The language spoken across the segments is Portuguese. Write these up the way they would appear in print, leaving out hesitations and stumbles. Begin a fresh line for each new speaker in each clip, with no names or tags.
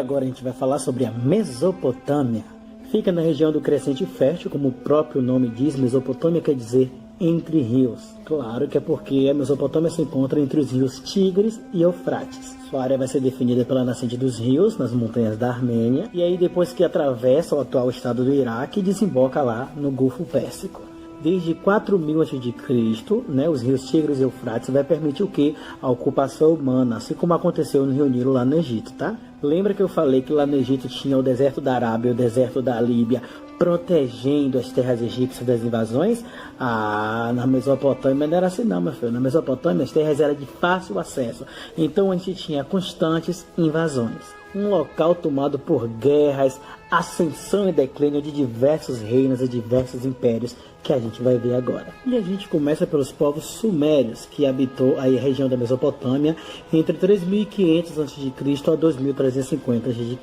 agora a gente vai falar sobre a Mesopotâmia. Fica na região do Crescente Fértil, como o próprio nome diz. Mesopotâmia quer dizer entre rios. Claro que é porque a Mesopotâmia se encontra entre os rios Tigres e Eufrates. Sua área vai ser definida pela nascente dos rios, nas montanhas da Armênia, e aí depois que atravessa o atual estado do Iraque, desemboca lá no Golfo Pérsico. Desde 4000 a.C., os rios Tigres e Eufrates vai permitir o quê? A ocupação humana, assim como aconteceu no Rio Nilo lá no Egito, tá? Lembra que eu falei que lá no Egito tinha o deserto da Arábia e o deserto da Líbia protegendo as terras egípcias das invasões? Na Mesopotâmia não era assim não, meu filho. Na Mesopotâmia as terras eram de fácil acesso, então a gente tinha constantes invasões. Um local tomado por guerras, ascensão e declínio de diversos reinos e diversos impérios que a gente vai ver agora. E a gente começa pelos povos sumérios, que habitou aí a região da Mesopotâmia entre 3500 a.C. a 2350 a.C.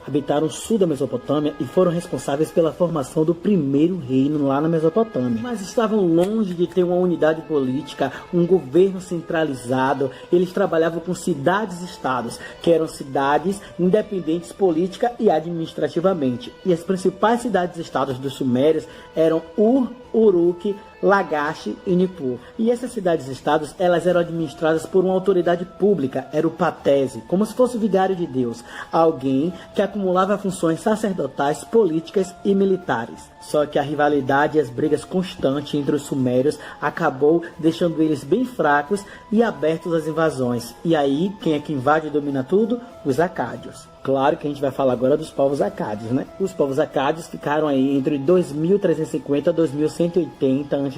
Habitaram o sul da Mesopotâmia e foram responsáveis pela formação do primeiro reino lá na Mesopotâmia. Mas estavam longe de ter uma unidade política, um governo centralizado. Eles trabalhavam com cidades-estados, que eram cidades independentes política e administrativamente. E as principais cidades-estados dos sumérios eram Ur, Uruk, Lagash e Nippur. E essas cidades-estados, elas eram administradas por uma autoridade pública, era o patese, como se fosse o vigário de Deus, alguém que acumulava funções sacerdotais, políticas e militares. Só que a rivalidade e as brigas constantes entre os sumérios acabou deixando eles bem fracos e abertos às invasões. E aí, quem é que invade e domina tudo? Os acádios. Claro que a gente vai falar agora dos povos acádios, né? Os povos acádios ficaram aí entre 2350 a 2180 a.C.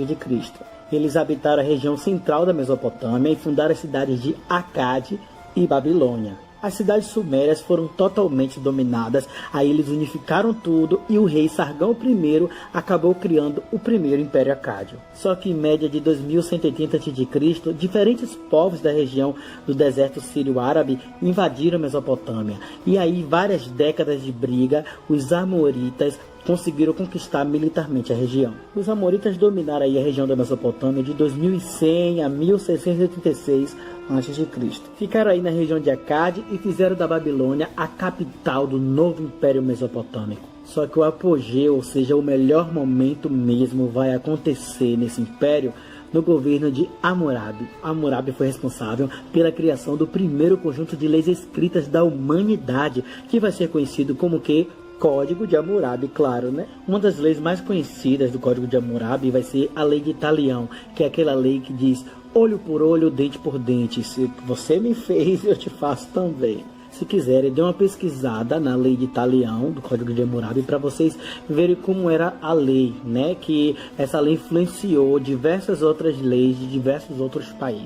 Eles habitaram a região central da Mesopotâmia e fundaram as cidades de Acade e Babilônia. As cidades sumérias foram totalmente dominadas, aí eles unificaram tudo e o rei Sargão I acabou criando o primeiro Império Acádio. Só que em média de 2180 a.C., diferentes povos da região do deserto sírio-árabe invadiram a Mesopotâmia. E aí, várias décadas de briga, os amoritas conseguiram conquistar militarmente a região. Os amoritas dominaram aí a região da Mesopotâmia de 2100 a 1686 a.C. Ficaram aí na região de Acade e fizeram da Babilônia a capital do novo Império Mesopotâmico. Só que o apogeu, ou seja, o melhor momento mesmo, vai acontecer nesse império no governo de Hammurabi. Hammurabi foi responsável pela criação do primeiro conjunto de leis escritas da humanidade, que vai ser conhecido como que Código de Hammurabi, claro, né? Uma das leis mais conhecidas do Código de Hammurabi vai ser a Lei de Talião, que é aquela lei que diz olho por olho, dente por dente. Se você me fez, eu te faço também. Se quiserem, dê uma pesquisada na Lei de Talião, do Código de Hammurabi, para vocês verem como era a lei, né? Que essa lei influenciou diversas outras leis de diversos outros países.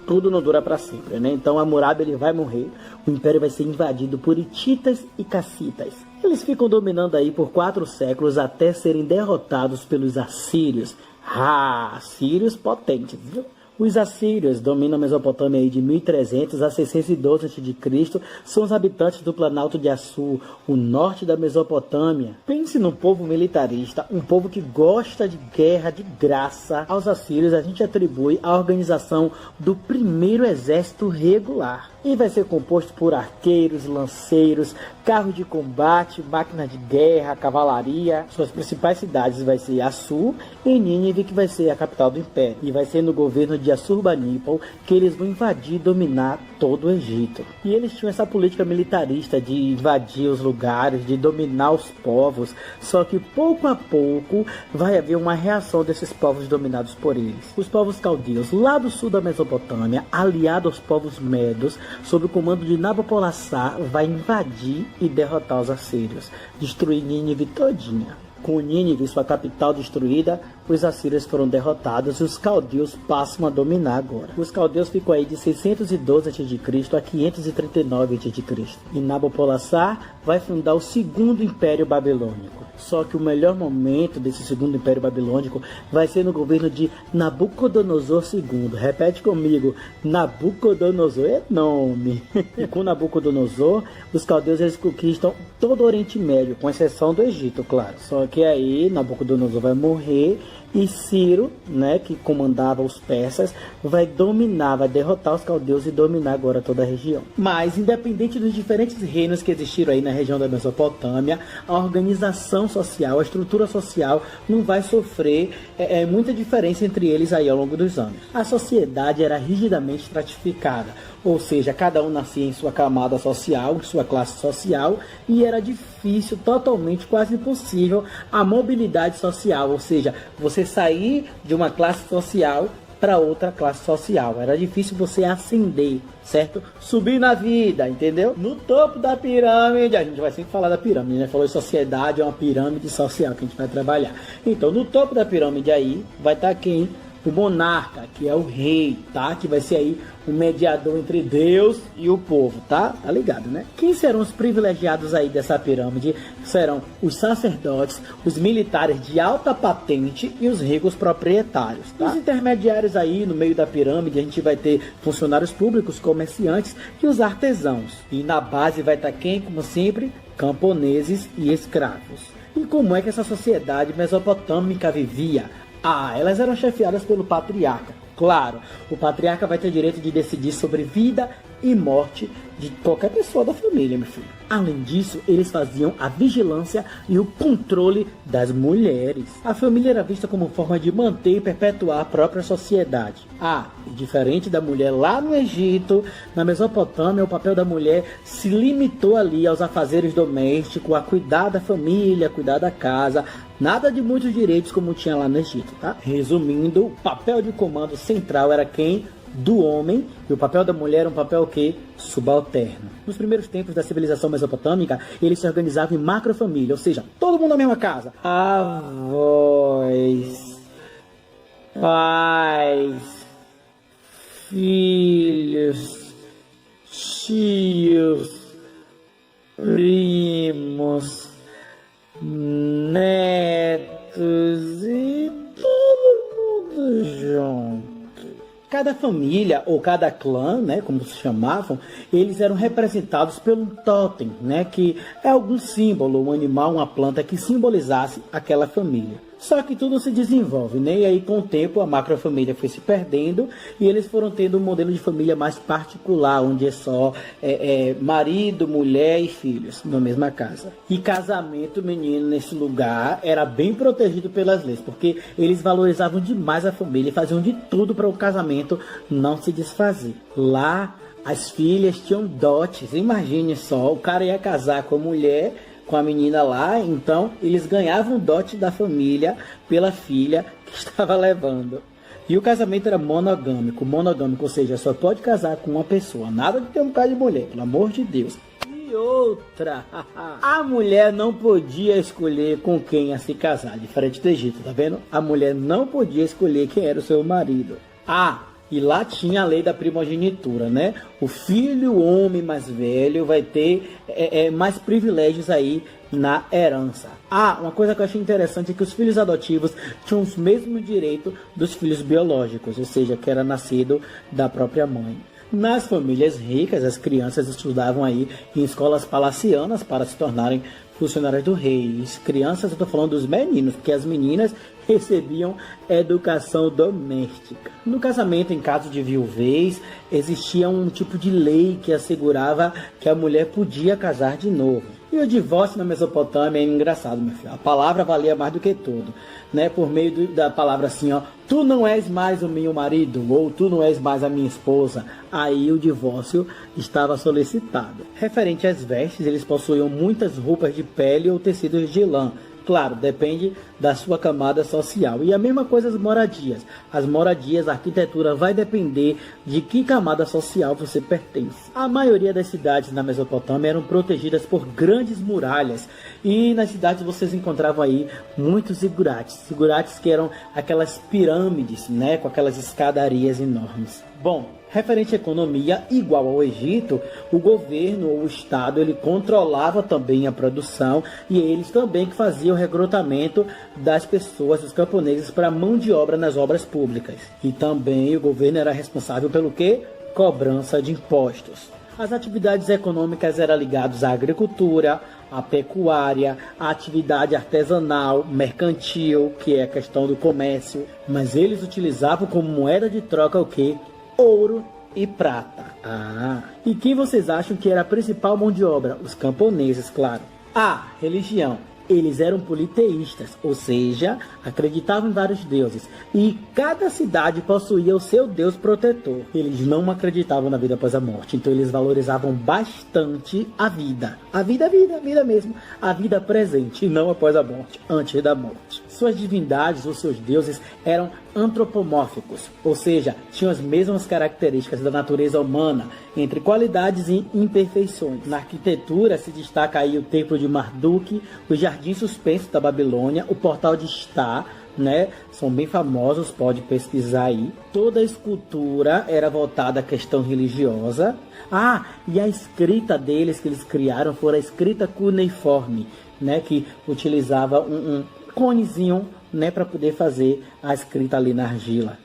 Tudo não dura para sempre, né? Então Hammurabi ele vai morrer, o império vai ser invadido por hititas e cassitas. Eles ficam dominando aí por 4 séculos até serem derrotados pelos assírios. Assírios potentes, viu? Os assírios dominam a Mesopotâmia aí de 1300 a 612 a.C. São os habitantes do Planalto de Assur, o norte da Mesopotâmia. Pense num povo militarista, um povo que gosta de guerra de graça. Aos assírios a gente atribui a organização do primeiro exército regular. E vai ser composto por arqueiros, lanceiros, carros de combate, máquinas de guerra, cavalaria. Suas principais cidades vai ser Assur e Nínive, que vai ser a capital do império. E vai ser no governo de Assurbanipal que eles vão invadir e dominar todo o Egito. E eles tinham essa política militarista de invadir os lugares, de dominar os povos. Só que pouco a pouco vai haver uma reação desses povos dominados por eles. Os povos caldeus, lá do sul da Mesopotâmia, aliados aos povos medos, sob o comando de Nabopolassar, vai invadir e derrotar os assírios, destruir Nínive todinha. Com Nínive, sua capital, destruída, os assírios foram derrotados e os caldeus passam a dominar agora. Os caldeus ficam aí de 612 a.C. a 539 a.C. E Nabopolassar vai fundar o segundo Império Babilônico. Só que o melhor momento desse segundo Império Babilônico vai ser no governo de Nabucodonosor II. Repete comigo, Nabucodonosor é nome. E com Nabucodonosor, os caldeus eles conquistam todo o Oriente Médio, com exceção do Egito, claro. Só que aí Nabucodonosor vai morrer E Ciro, né, que comandava os persas, vai dominar, vai derrotar os caldeus e dominar agora toda a região. Mas, independente dos diferentes reinos que existiram aí na região da Mesopotâmia, a organização social, a estrutura social não vai sofrer muita diferença entre eles aí ao longo dos anos. A sociedade era rigidamente estratificada, ou seja, cada um nascia em sua camada social, em sua classe social, e era difícil, totalmente, quase impossível, a mobilidade social, ou seja, você sair de uma classe social para outra classe social. Era difícil você ascender, certo? Subir na vida, entendeu? No topo da pirâmide, a gente vai sempre falar da pirâmide, né? Falou sociedade, é uma pirâmide social que a gente vai trabalhar. Então, no topo da pirâmide aí, vai estar quem? O monarca, que é o rei, tá? Que vai ser aí o mediador entre Deus e o povo, tá? Tá ligado, né? Quem serão os privilegiados aí dessa pirâmide? Serão os sacerdotes, os militares de alta patente e os ricos proprietários, tá? Os intermediários aí no meio da pirâmide, a gente vai ter funcionários públicos, comerciantes e os artesãos. E na base vai estar quem, como sempre? Camponeses e escravos. E como é que essa sociedade mesopotâmica vivia? Elas eram chefiadas pelo patriarca. Claro, o patriarca vai ter direito de decidir sobre vida e morte de qualquer pessoa da família, meu filho. Além disso, eles faziam a vigilância e o controle das mulheres. A família era vista como forma de manter e perpetuar a própria sociedade. E diferente da mulher lá no Egito, na Mesopotâmia, o papel da mulher se limitou ali aos afazeres domésticos, a cuidar da família, cuidar da casa. Nada de muitos direitos como tinha lá no Egito, tá? Resumindo, o papel de comando central era quem? Do homem, e o papel da mulher era um papel que? Subalterno. Nos primeiros tempos da civilização mesopotâmica, eles se organizavam em macrofamília, ou seja, todo mundo na mesma casa. Avós, pais, filhos, tios, primos, netos e todo mundo junto. Cada família ou cada clã, né, como se chamavam, eles eram representados pelo totem, né, que é algum símbolo, um animal, uma planta que simbolizasse aquela família. Só que tudo se desenvolve, né? E aí com o tempo a macrofamília foi se perdendo e eles foram tendo um modelo de família mais particular, onde é só marido, mulher e filhos na mesma casa. E casamento, menino, nesse lugar era bem protegido pelas leis, porque eles valorizavam demais a família e faziam de tudo para o casamento não se desfazer. Lá as filhas tinham dotes, imagine só, o cara ia casar com a mulher, com a menina lá, então eles ganhavam dote da família pela filha que estava levando. E o casamento era monogâmico, ou seja, só pode casar com uma pessoa, nada de ter um bocado de mulher, pelo amor de Deus. E outra, a mulher não podia escolher com quem ia se casar, diferente do Egito, tá vendo? A mulher não podia escolher quem era o seu marido. E lá tinha a lei da primogenitura, né? O filho, o homem mais velho, vai ter mais privilégios aí na herança. Uma coisa que eu achei interessante é que os filhos adotivos tinham os mesmos direitos dos filhos biológicos, ou seja, que era nascido da própria mãe. Nas famílias ricas, as crianças estudavam aí em escolas palacianas para se tornarem funcionárias do rei. As crianças, eu estou falando dos meninos, porque as meninas recebiam educação doméstica. No casamento, em caso de viuvez, existia um tipo de lei que assegurava que a mulher podia casar de novo. E o divórcio na Mesopotâmia é engraçado, meu filho. A palavra valia mais do que tudo, né? Por meio da palavra assim, tu não és mais o meu marido, ou tu não és mais a minha esposa. Aí o divórcio estava solicitado. Referente às vestes, eles possuíam muitas roupas de pele ou tecidos de lã. Claro, depende da sua camada social. E a mesma coisa as moradias. As moradias, a arquitetura vai depender de que camada social você pertence. A maioria das cidades na Mesopotâmia eram protegidas por grandes muralhas. E nas cidades vocês encontravam aí muitos zigurates. Zigurates que eram aquelas pirâmides, né, com aquelas escadarias enormes. Bom, referente à economia, igual ao Egito, o governo ou o Estado ele controlava também a produção e eles também que faziam o recrutamento das pessoas, dos camponeses, para mão de obra nas obras públicas. E também o governo era responsável pelo quê? Cobrança de impostos. As atividades econômicas eram ligadas à agricultura, à pecuária, à atividade artesanal, mercantil, que é a questão do comércio. Mas eles utilizavam como moeda de troca o quê? Ouro e prata. E quem vocês acham que era a principal mão de obra? Os camponeses, claro. Religião. Eles eram politeístas, ou seja, acreditavam em vários deuses. E cada cidade possuía o seu deus protetor. Eles não acreditavam na vida após a morte, então eles valorizavam bastante a vida. A vida mesmo. A vida presente, e não após a morte, antes da morte. Suas divindades, ou seus deuses, eram antropomórficos, ou seja, tinham as mesmas características da natureza humana, entre qualidades e imperfeições. Na arquitetura se destaca aí o Templo de Marduk, o Jardim Suspenso da Babilônia, o Portal de Ptah, né? São bem famosos, pode pesquisar aí. Toda a escultura era voltada à questão religiosa. E a escrita deles que eles criaram foi a escrita cuneiforme, né? Que utilizava um conezinho, né, para poder fazer a escrita ali na argila.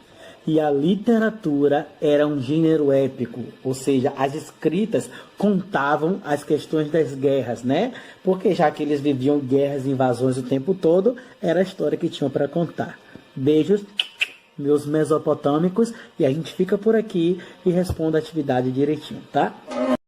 E a literatura era um gênero épico, ou seja, as escritas contavam as questões das guerras, né? Porque já que eles viviam guerras e invasões o tempo todo, era a história que tinham para contar. Beijos, meus mesopotâmicos, e a gente fica por aqui e responde a atividade direitinho, tá?